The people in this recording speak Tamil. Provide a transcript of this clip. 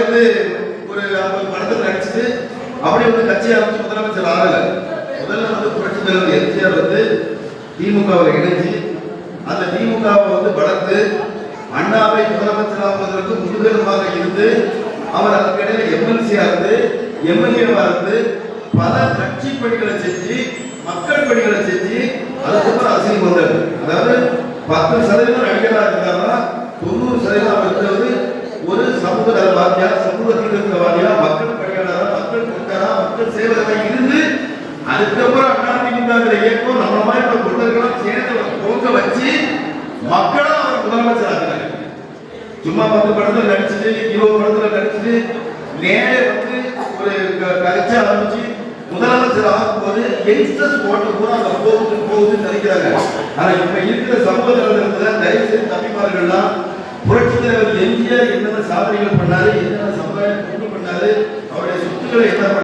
வந்து ஒரு 50 படத்தில் நடிச்சுட்டு அப்படி வந்து கட்சி ஆரம்பிச்சு முதலமைச்சர் ஆகல. முதல்ல வந்து புரட்சித் தலைவர் எம்ஜிஆர் வந்து திமுகவில் இணைஞ்சு அந்த திமுகவை வந்து வளர்த்து அண்ணாவை முதலமைச்சராகுவதற்கு முன்னுதாரணமாக இருந்து அவர் அதற்கிடையில எம்எல்சியா இருந்து எம்எல்ஏவா இருந்து பல கட்சி பணிகளை செஞ்சு மக்கள் பணிகளை செஞ்சு அதுக்கப்புறம் அரசியல் வந்தார். அதாவது 10% நடிகராக இருந்தாருன்னா 90% இருக்கிறது ஒரு சமூக நலவாதியா, சமூகத்தில் இருக்கிறவாதியா, மக்கள் பணியாளரா, மக்கள் கொடுத்தாரா, மக்கள் சேவகராக இருந்து அதுக்கப்புறம் அதிமுக இயக்கம் நம்மள மாதிரி தொண்டர்களாம் சேர்ந்து போக்க வச்சு மக்களும் அவர் முதலமைச்சர் ஆகிறாங்க. சும்மா 10 படத்துல நடிச்சுட்டு 20 படத்துல நடிச்சுட்டு நேரே வந்து ஒரு கட்சி ஆரம்பிச்சு முதலமைச்சர் ஆகும்போது யங்ஸ்டர்ஸ் ஓட்டு கூட அங்க போகுதுன்னு நினைக்கிறாங்க. ஆனா இப்ப இருக்கிற சமூக தலைவர்கள் தயவு செய்து தம்பிமார்கள்லாம் புரட்சி தலைவர் எம்ஜிஆர் என்னென்ன சாதனைகள் பண்ணாரு, என்னென்ன சமுதாயம் கொண்டு பண்ணாரு, அவருடைய சொத்துக்களை என்ன